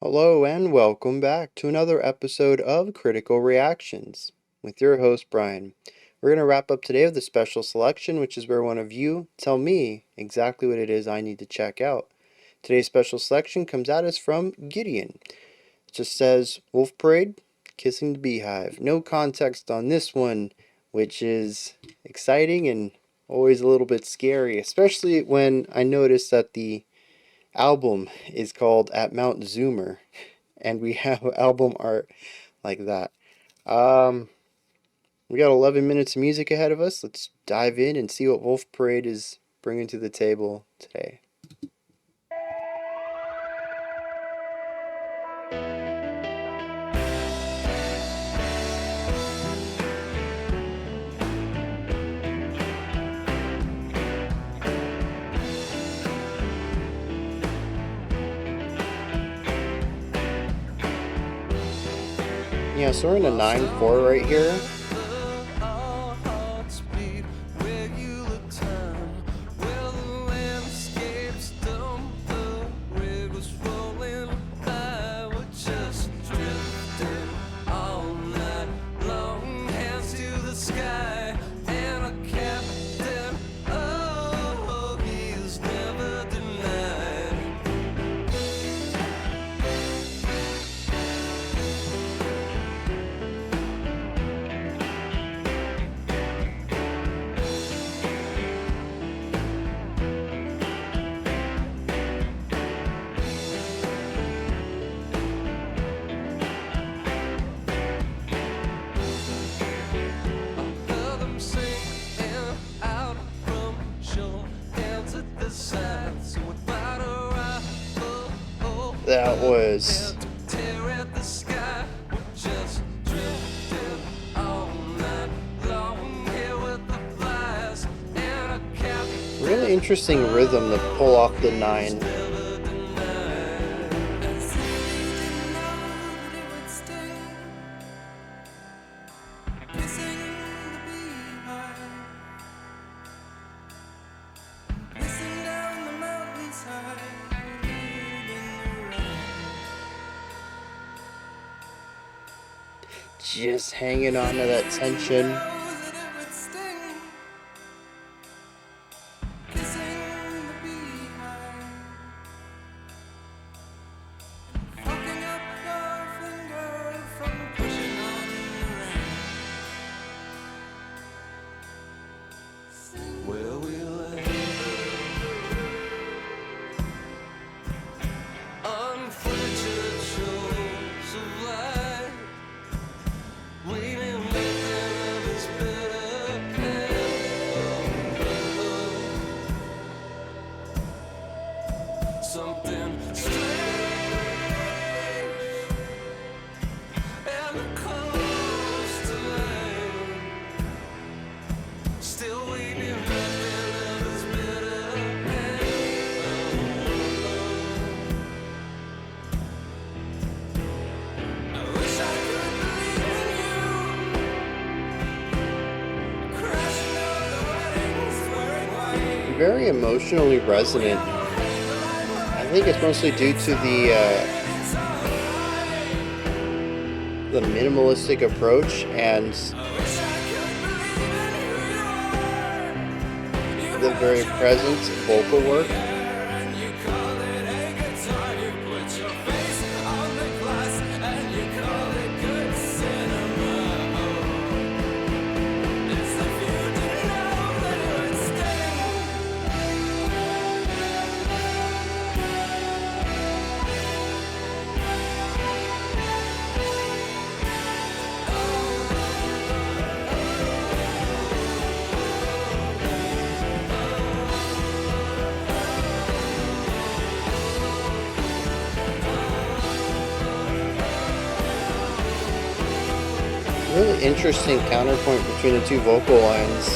Hello and welcome back to another episode of Critical Reactions with your host Brian. We're going to wrap up today with a special selection, which is where one of you tell me exactly what it is I need to check out. Today's special selection comes at us from Gideon. It just says Wolf Parade, Kissing the Beehive. No context on this one, which is exciting and always a little bit scary, especially when I notice that the album is called At Mount Zoomer, and we have album art like that. Um, we got 11 minutes of music ahead of us. Let's dive in and see what Wolf Parade is bringing to the table today. Yeah, so we're in a 9/4 right here. That was really interesting rhythm to pull off the 9. Just hanging on to that tension. Very emotionally resonant. I think it's mostly due to the minimalistic approach and the very present vocal work. Really interesting counterpoint between the two vocal lines.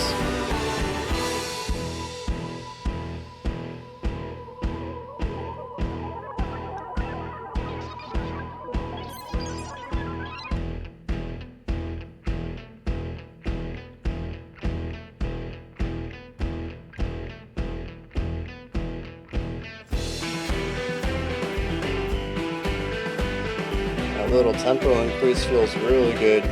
That little tempo increase feels really good.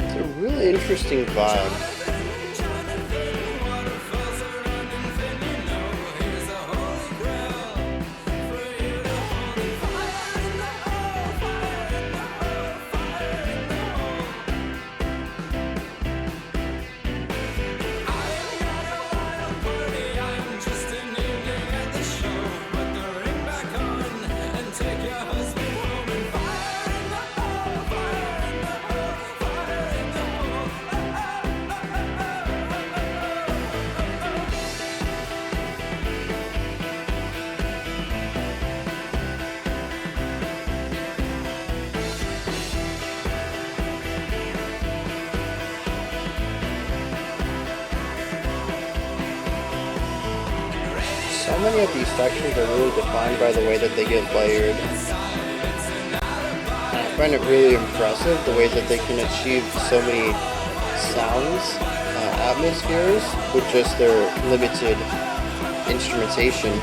It's a really interesting vibe. So many of these sections are really defined by the way that they get layered. And I find it really impressive the way that they can achieve so many sounds, atmospheres, with just their limited instrumentation.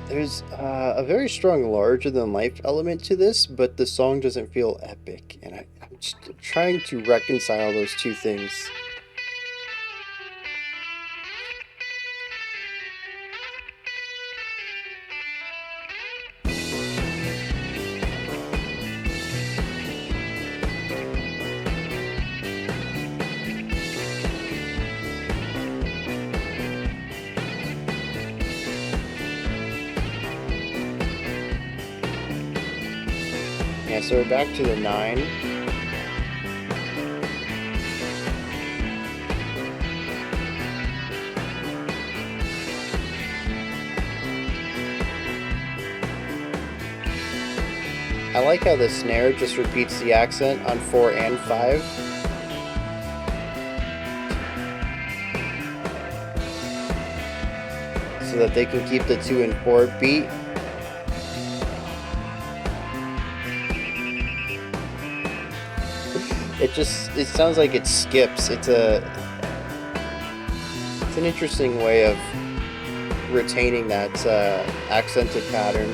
There's a very strong larger than life element to this, but the song doesn't feel epic, and I'm just trying to reconcile those two things. Yeah, so we're back to the 9. I like how the snare just repeats the accent on 4 and 5. So that they can keep the 2 and 4 beat. It sounds like it skips. It's an interesting way of retaining that accented pattern.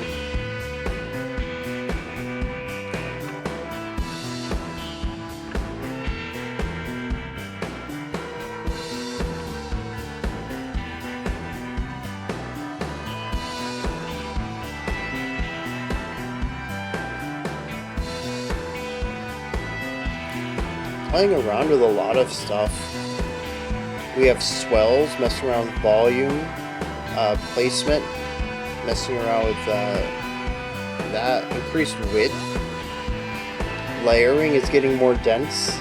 Playing around with a lot of stuff. We have swells, messing around with volume, placement, messing around with that, increased width. Layering is getting more dense.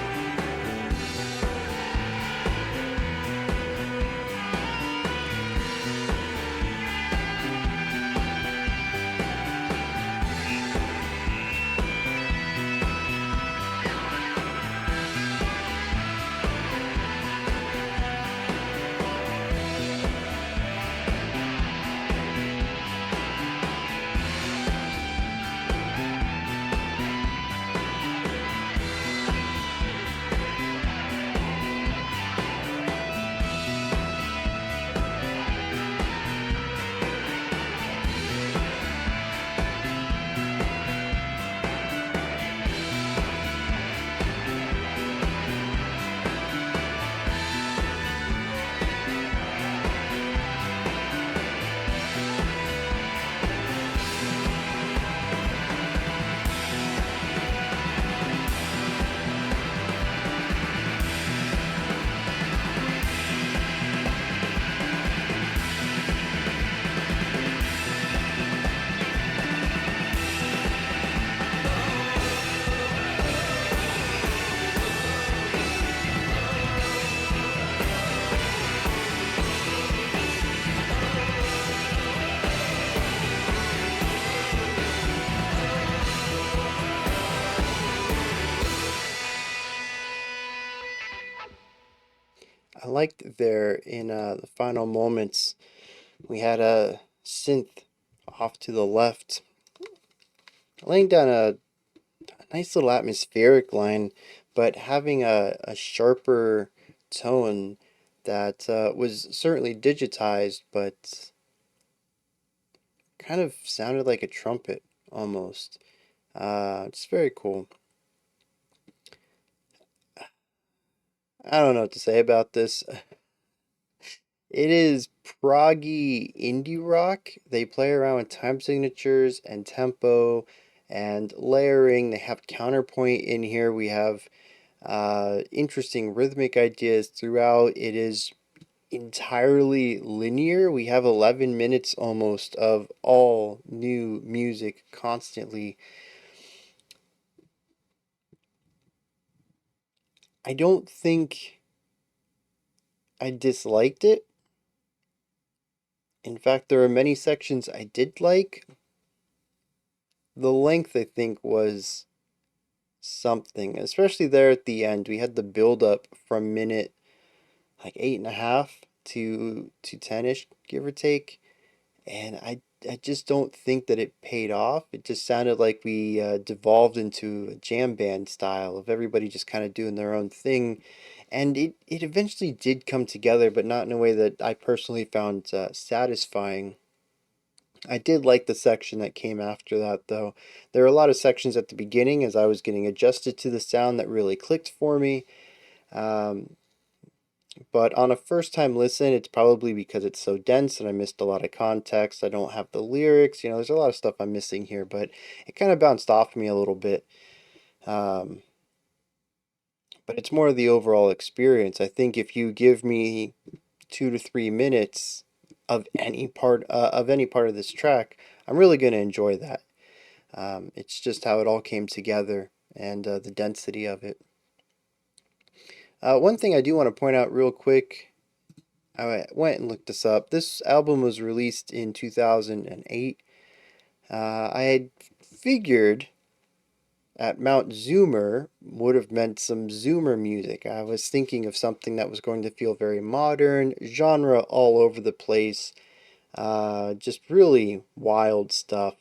I liked there in the final moments, we had a synth off to the left, laying down a nice little atmospheric line, but having a sharper tone that was certainly digitized, but kind of sounded like a trumpet almost. It's very cool. I don't know what to say about this. It is proggy indie rock. They play around with time signatures and tempo and layering. They have counterpoint in here. We have interesting rhythmic ideas throughout. It is entirely linear. We have 11 minutes almost of all new music constantly. I don't think I disliked it. In fact, there are many sections I did like. The length, I think, was something, especially there at the end. We had the build up from minute like 8.5 to 10-ish, give or take. And I just don't think that it paid off. It just sounded like we devolved into a jam band style of everybody just kind of doing their own thing. And it eventually did come together, but not in a way that I personally found satisfying. I did like the section that came after that, though. There were a lot of sections at the beginning as I was getting adjusted to the sound that really clicked for me. Um, but on a first time listen, it's probably because it's so dense and I missed a lot of context. I don't have the lyrics. There's a lot of stuff I'm missing here, but it kind of bounced off me a little bit. Um, but it's more of the overall experience. I think if you give me 2 to 3 minutes of any part of this track, I'm really going to enjoy that. It's just how it all came together and the density of it. One thing I do want to point out real quick, I went and looked this up. This album was released in 2008. I had figured at Mount Zoomer would have meant some Zoomer music. I was thinking of something that was going to feel very modern, genre all over the place, just really wild stuff.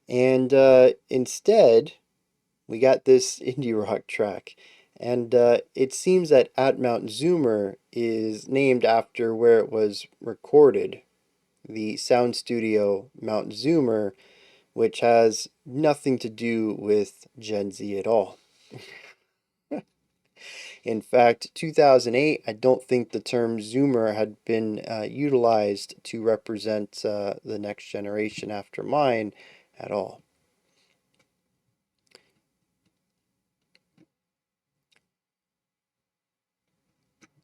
And instead, we got this indie rock track. And it seems that At Mount Zoomer is named after where it was recorded, the sound studio Mount Zoomer, which has nothing to do with Gen Z at all. In fact, 2008, I don't think the term Zoomer had been utilized to represent the next generation after mine at all.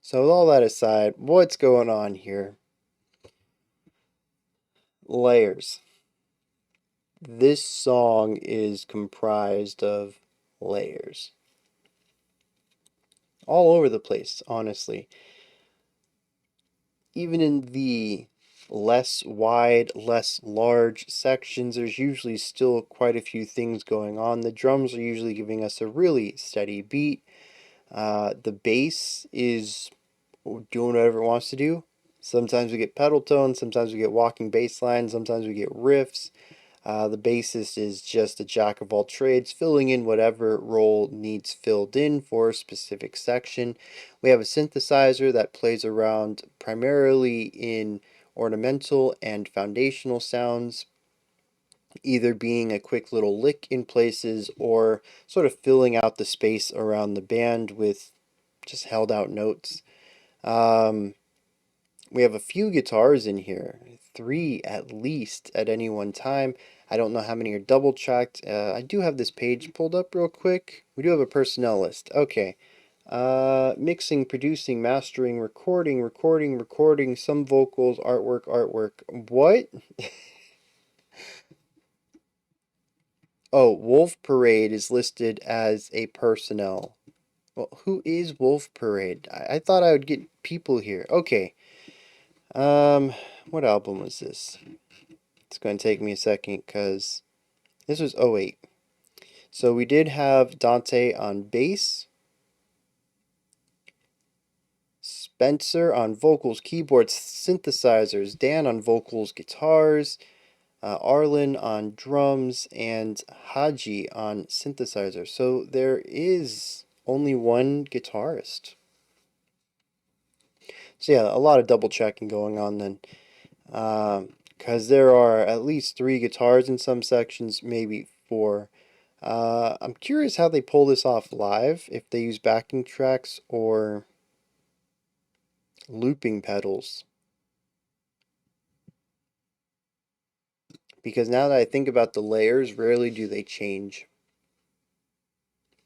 So, with all that aside, what's going on here? Layers. This song is comprised of layers. All over the place, honestly. Even in the less wide, less large sections, there's usually still quite a few things going on. The drums are usually giving us a really steady beat. The bass is doing whatever it wants to do. Sometimes we get pedal tones, sometimes we get walking bass lines, sometimes we get riffs. The bassist is just a jack of all trades, filling in whatever role needs filled in for a specific section. We have a synthesizer that plays around primarily in ornamental and foundational sounds, either being a quick little lick in places or sort of filling out the space around the band with just held out notes. Um, we have a few guitars in here, three at least at any one time. I don't know how many are double tracked. I do have this page pulled up real quick. We do have a personnel list. Okay. Mixing, producing, mastering, recording, some vocals, artwork. What? Oh, Wolf Parade is listed as a personnel. Well, who is Wolf Parade? I thought I would get people here. Okay. Um, what album was this? It's going to take me a second because this was '08. So we did have Dante on bass. Spencer on vocals, keyboards, synthesizers, Dan on vocals, guitars, Arlen on drums, and Haji on synthesizers. So there is only one guitarist. So yeah, a lot of double checking going on then. Because there are at least three guitars in some sections, maybe four. I'm curious how they pull this off live, if they use backing tracks or looping pedals. Because now that I think about the layers, rarely do they change.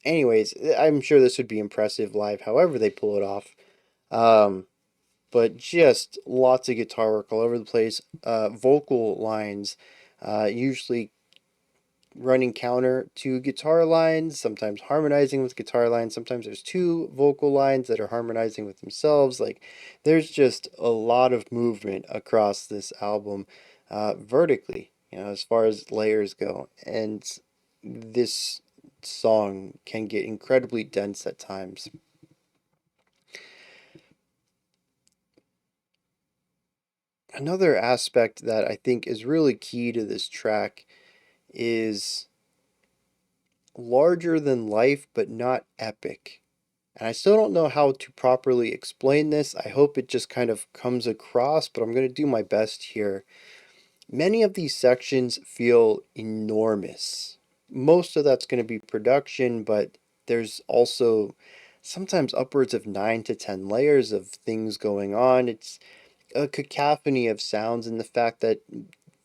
Anyways, I'm sure this would be impressive live, however they pull it off. Um, but just lots of guitar work all over the place. Vocal lines, usually running counter to guitar lines, sometimes harmonizing with guitar lines. Sometimes there's two vocal lines that are harmonizing with themselves. Like, there's just a lot of movement across this album, vertically, as far as layers go. And this song can get incredibly dense at times. Another aspect that I think is really key to this track is larger than life, but not epic. And I still don't know how to properly explain this. I hope it just kind of comes across, but I'm going to do my best here. Many of these sections feel enormous. Most of that's going to be production, but there's also sometimes upwards of 9 to 10 layers of things going on. It's a cacophony of sounds, and the fact that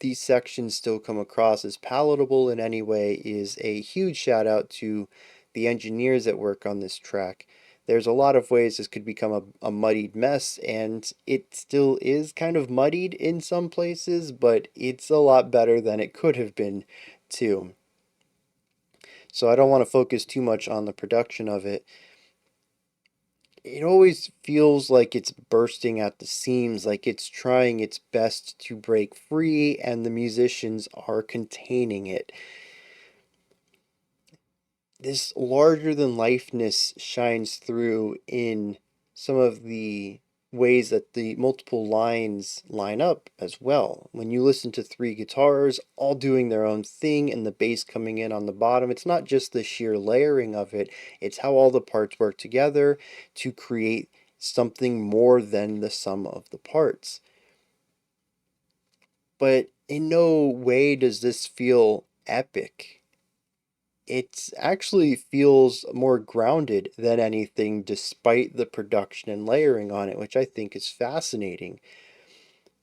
these sections still come across as palatable in any way is a huge shout out to the engineers that work on this track. There's a lot of ways this could become a muddied mess, and it still is kind of muddied in some places, but it's a lot better than it could have been, too. So I don't want to focus too much on the production of it. It always feels like it's bursting at the seams, like it's trying its best to break free, and the musicians are containing it. This larger than lifeness shines through in some of the ways that the multiple lines line up as well. When you listen to three guitars all doing their own thing and the bass coming in on the bottom, it's not just the sheer layering of it, it's how all the parts work together to create something more than the sum of the parts. But in no way does this feel epic. It actually feels more grounded than anything, despite the production and layering on it, which I think is fascinating.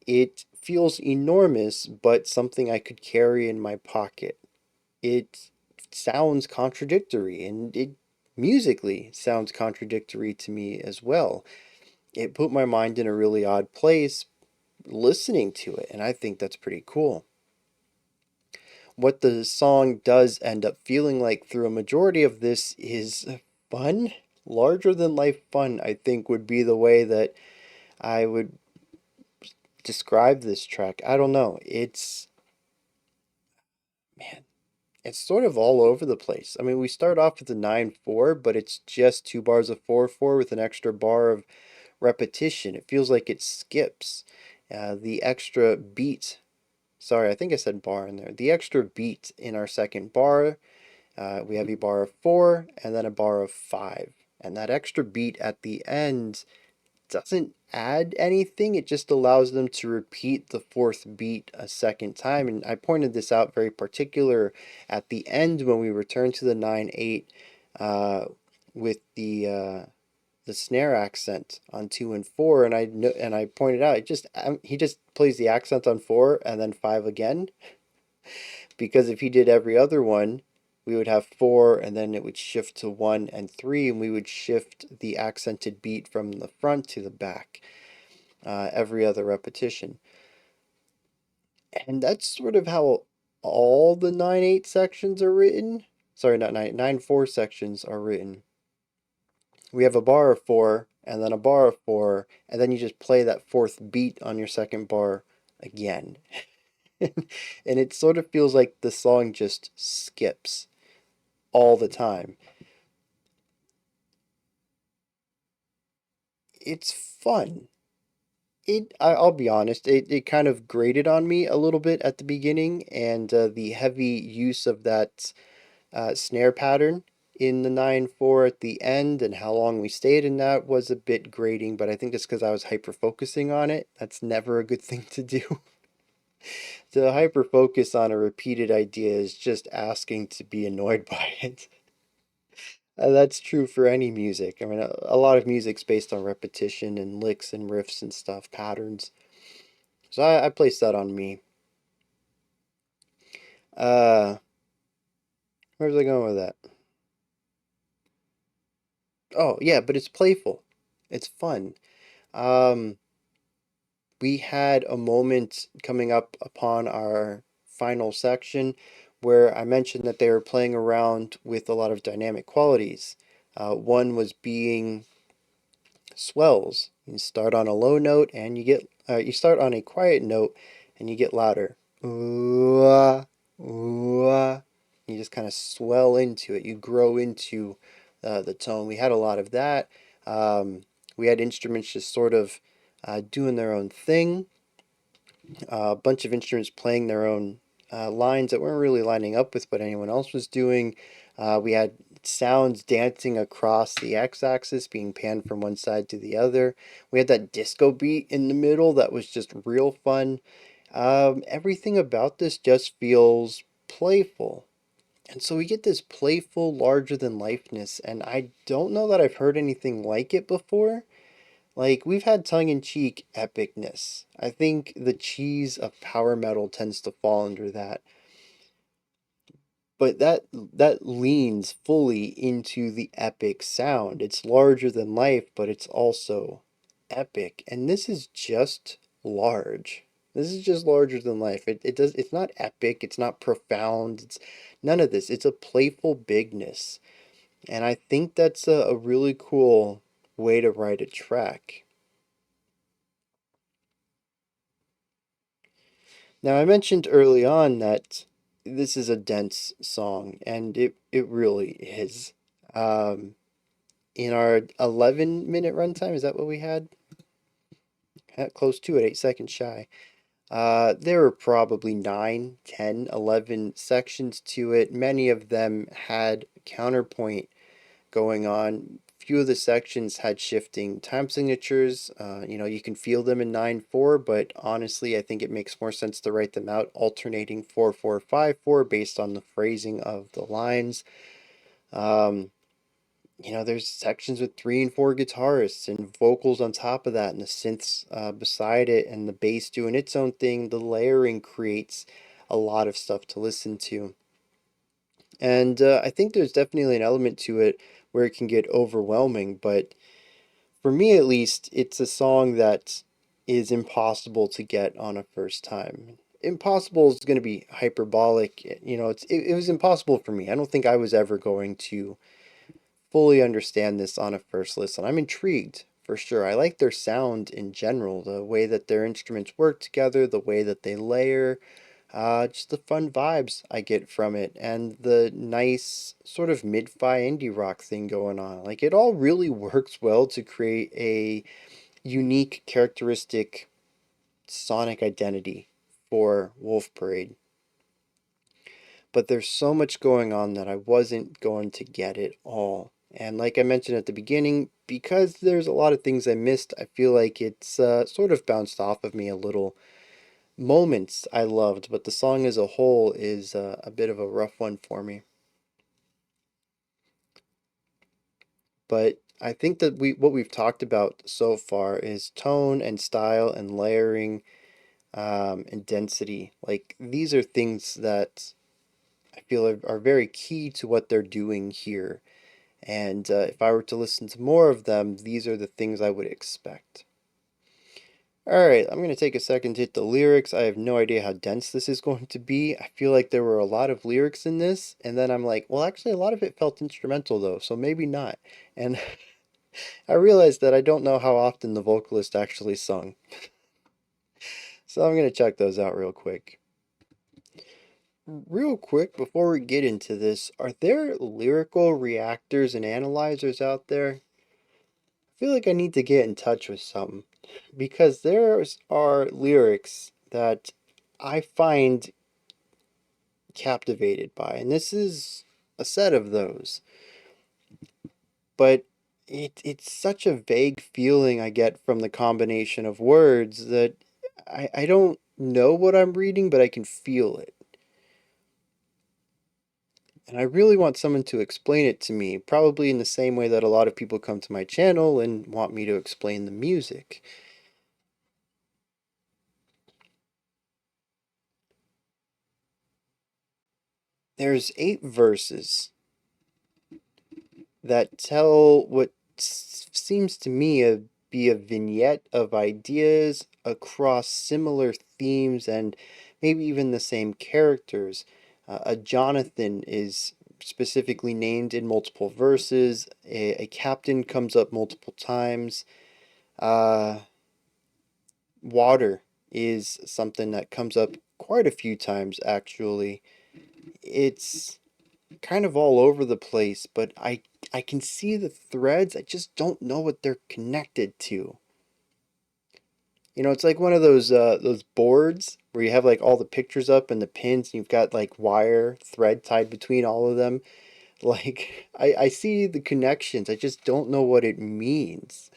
It feels enormous, but something I could carry in my pocket. It sounds contradictory, and it musically sounds contradictory to me as well. It put my mind in a really odd place listening to it, and I think that's pretty cool. What the song does end up feeling like through a majority of this is fun. Larger than life fun, I think, would be the way that I would describe this track. I don't know. Man, it's sort of all over the place. I mean, we start off with a 9/4, but it's just two bars of 4/4 with an extra bar of repetition. It feels like it skips. The extra beat, sorry, I think I said bar in there. The extra beat in our second bar, we have a bar of 4 and then a bar of 5. And that extra beat at the end doesn't add anything, it just allows them to repeat the fourth beat a second time. And I pointed this out very particular at the end when we return to the 9/8, with the snare accent on 2 and 4, and I pointed out, he just plays the accent on 4 and then 5 again, because if he did every other one, we would have 4 and then it would shift to 1 and 3, and we would shift the accented beat from the front to the back, every other repetition. And that's sort of how all the 9/8 sections are written. Sorry, not 9/4 sections are written. We have a bar of 4 and then a bar of 4, and then you just play that fourth beat on your second bar again. And it sort of feels like the song just skips all the time. it's fun. I'll be honest, it kind of grated on me a little bit at the beginning, and the heavy use of that snare pattern in the 9/4 at the end and how long we stayed in that was a bit grating, but I think it's because I was hyper focusing on it. That's never a good thing to do. To hyper focus on a repeated idea is just asking to be annoyed by it. That's true for any music. I mean, a lot of music's based on repetition and licks and riffs and stuff, patterns. So I place that on me. Uh, where was I going with that? Oh, yeah, but it's playful. It's fun. Um, we had a moment coming up upon our final section where I mentioned that they were playing around with a lot of dynamic qualities. One was being swells. You start on a low note and you start on a quiet note and you get louder. Ooh, ah, ooh, ah. You just kind of swell into it. You grow into the tone. We had a lot of that. We had instruments just sort of doing their own thing. A bunch of instruments playing their own lines that weren't really lining up with what anyone else was doing. We had sounds dancing across the x-axis, being panned from one side to the other. We had that disco beat in the middle that was just real fun. Everything about this just feels playful. And so we get this playful, larger than lifeness, and I don't know that I've heard anything like it before. Like, we've had tongue-in-cheek epicness. I think the cheese of power metal tends to fall under that. But that leans fully into the epic sound. It's larger than life, but it's also epic. And this is just large. This is just larger than life. It's not epic, it's not profound, it's none of this. It's a playful bigness. And I think that's a really cool way to write a track. Now, I mentioned early on that this is a dense song, and it really is. Um, in our 11-minute runtime, is that what we had? Close to it, 8 seconds shy. There were probably 9, 10, 11 sections to it. Many of them had counterpoint going on. Few of the sections had shifting time signatures. You can feel them in 9/4, but honestly, I think it makes more sense to write them out alternating 4/4/5/4 based on the phrasing of the lines. Um, there's sections with 3 and 4 guitarists and vocals on top of that, and the synths beside it, and the bass doing its own thing. The layering creates a lot of stuff to listen to. And I think there's definitely an element to it where it can get overwhelming, but for me at least, it's a song that is impossible to get on a first time. Impossible is going to be hyperbolic. It was impossible for me. I don't think I was ever going to fully understand this on a first listen. I'm intrigued for sure. I like their sound in general, the way that their instruments work together, the way that they layer, just the fun vibes I get from it, and the nice sort of mid-fi indie rock thing going on. Like, it all really works well to create a unique, characteristic sonic identity for Wolf Parade. But there's so much going on that I wasn't going to get it all. And like I mentioned at the beginning, because there's a lot of things I missed, I feel like it's sort of bounced off of me a little. Moments I loved, but the song as a whole is a bit of a rough one for me. But I think that what we've talked about so far is tone and style and layering and density. Like, these are things that I feel are very key to what they're doing here. And if I were to listen to more of them, these are the things I would expect. Alright, I'm going to take a second to hit the lyrics. I have no idea how dense this is going to be. I feel like there were a lot of lyrics in this, and then I'm like, well, actually, a lot of it felt instrumental, though, so maybe not. And I realized that I don't know how often the vocalist actually sung. So I'm going to check those out real quick. Real quick, before we get into this, are there lyrical reactors and analyzers out there? I feel like I need to get in touch with some because there are lyrics that I find captivated by, and this is a set of those. But it's such a vague feeling I get from the combination of words that I don't know what I'm reading, but I can feel it. And I really want someone to explain it to me, probably in the same way that a lot of people come to my channel and want me to explain the music. There's 8 verses that tell what seems to me to be a vignette of ideas across similar themes and maybe even the same characters. A Jonathan is specifically named in multiple verses. A captain comes up multiple times. Uh, Water is something that comes up quite a few times, actually. It's kind of all over the place, but I can see the threads. I just don't know what they're connected to. You know, it's like one of those boards where you have like all the pictures up and the pins, and you've got like wire thread tied between all of them. Like I see the connections. I just don't know what it means.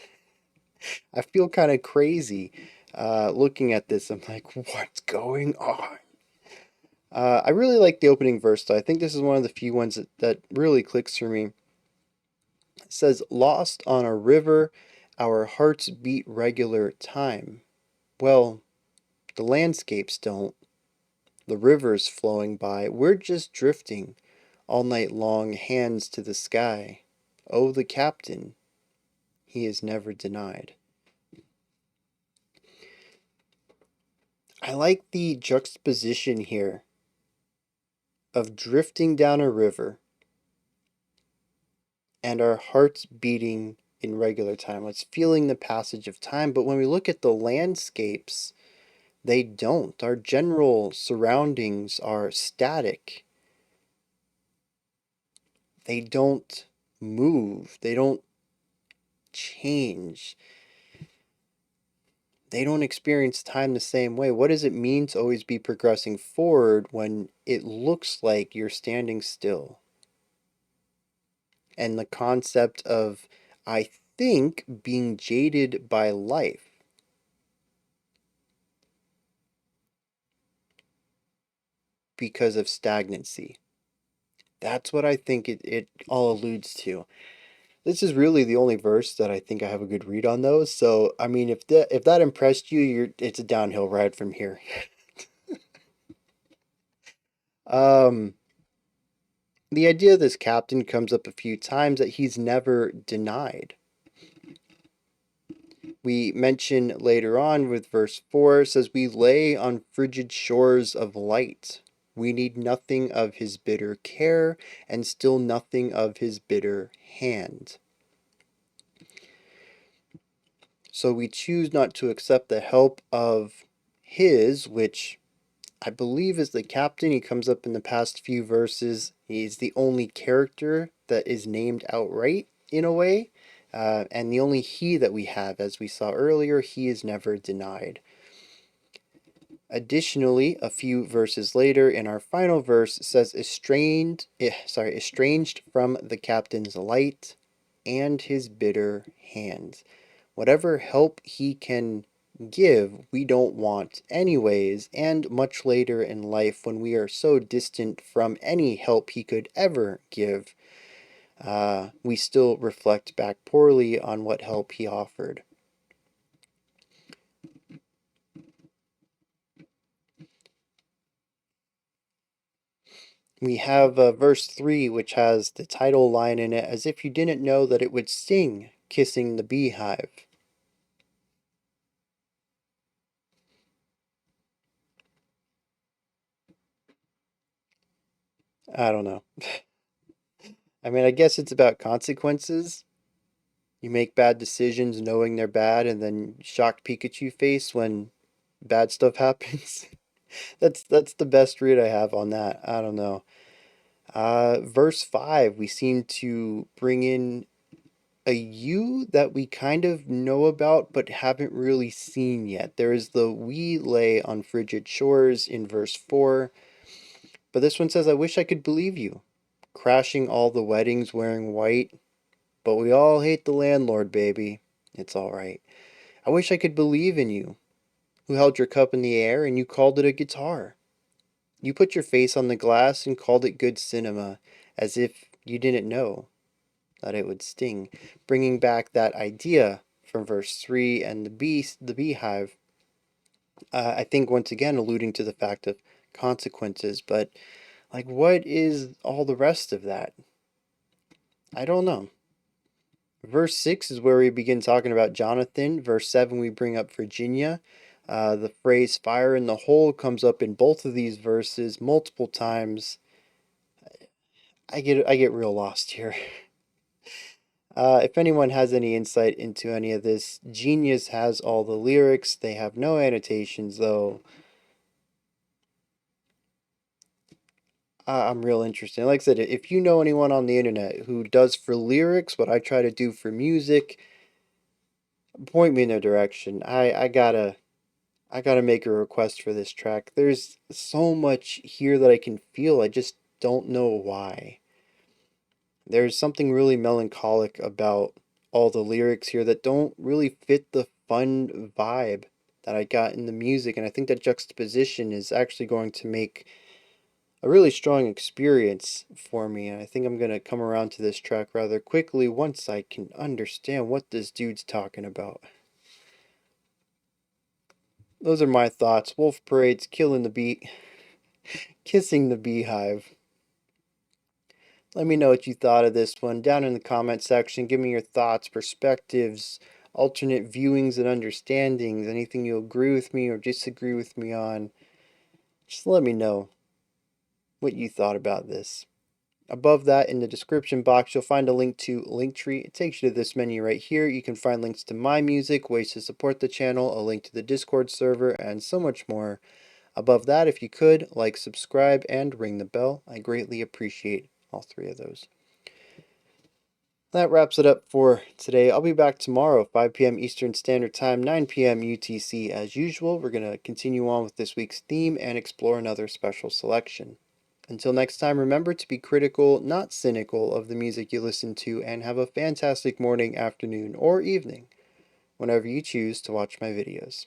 I feel kind of crazy looking at this. I'm like, what's going on? I really like the opening verse, though. I think this is one of the few ones that really clicks for me. It says, Lost on a river, our hearts beat regular time. Well, the landscapes don't. The river's flowing by. We're just drifting all night long, hands to the sky. Oh, the captain, he is never denied. I like the juxtaposition here of drifting down a river and our hearts beating in regular time. It's feeling the passage of time. But when we look at the landscapes, they don't. Our general surroundings are static. They don't move. They don't change. They don't experience time the same way. What does it mean to always be progressing forward when it looks like you're standing still? And the concept of, I think, being jaded by life because of stagnancy. That's what I think it all alludes to. This is really the only verse that I think I have a good read on those. So, I mean, if that impressed you, it's a downhill ride from here. Um, the idea of this captain comes up a few times that he's never denied. We mention later on with verse 4 says, We lay on frigid shores of light. We need nothing of his bitter care, and still nothing of his bitter hand. So we choose not to accept the help of his, which I believe is the captain. He comes up in the past few verses. He's the only character that is named outright in a way. And the only he that we have, as we saw earlier, he is never denied. Additionally, a few verses later, in our final verse, says, estranged from the captain's light and his bitter hands. Whatever help he can give, we don't want anyways, and much later in life, when we are so distant from any help he could ever give, we still reflect back poorly on what help he offered. We have verse 3, which has the title line in it, as if you didn't know that it would sing, kissing the beehive. I don't know. I mean, I guess it's about consequences. You make bad decisions knowing they're bad, and then shocked Pikachu face when bad stuff happens. That's the best read I have on that. I don't know. Verse 5, we seem to bring in a you that we kind of know about but haven't really seen yet. There is the "we lay on frigid shores" in verse 4, but this one says, "I wish I could believe you, crashing all the weddings wearing white, but we all hate the landlord, baby. It's all right. I wish I could believe in you, who held your cup in the air and you called it a guitar. You put your face on the glass and called it good cinema, as if you didn't know that it would sting," bringing back that idea from verse 3 and the beehive. I think once again alluding to the fact of consequences, but like, what is all the rest of that? I don't know. Verse 6 is where we begin talking about Jonathan. Verse 7, we bring up Virginia. The phrase "fire in the hole" comes up in both of these verses multiple times. I get real lost here. If anyone has any insight into any of this, Genius has all the lyrics. They have no annotations, though. I'm real interested. Like I said, if you know anyone on the internet who does for lyrics what I try to do for music, point me in their direction. I gotta make a request for this track. There's so much here that I can feel. I just don't know why. There's something really melancholic about all the lyrics here that don't really fit the fun vibe that I got in the music, and I think that juxtaposition is actually going to make a really strong experience for me, and I think I'm going to come around to this track rather quickly once I can understand what this dude's talking about. Those are my thoughts. Wolf Parade's killing the beat, kissing the beehive. Let me know what you thought of this one down in the comment section. Give me your thoughts, perspectives, alternate viewings and understandings, anything you agree with me or disagree with me on. Just let me know what you thought about this. Above that, in the description box, you'll find a link to Linktree. It takes you to this menu right here. You can find links to my music, ways to support the channel, a link to the Discord server, and so much more. Above that, if you could, like, subscribe, and ring the bell. I greatly appreciate all three of those. That wraps it up for today. I'll be back tomorrow, 5 p.m. Eastern Standard Time, 9 p.m. UTC as usual. We're going to continue on with this week's theme and explore another special selection. Until next time, remember to be critical, not cynical, of the music you listen to, and have a fantastic morning, afternoon, or evening whenever you choose to watch my videos.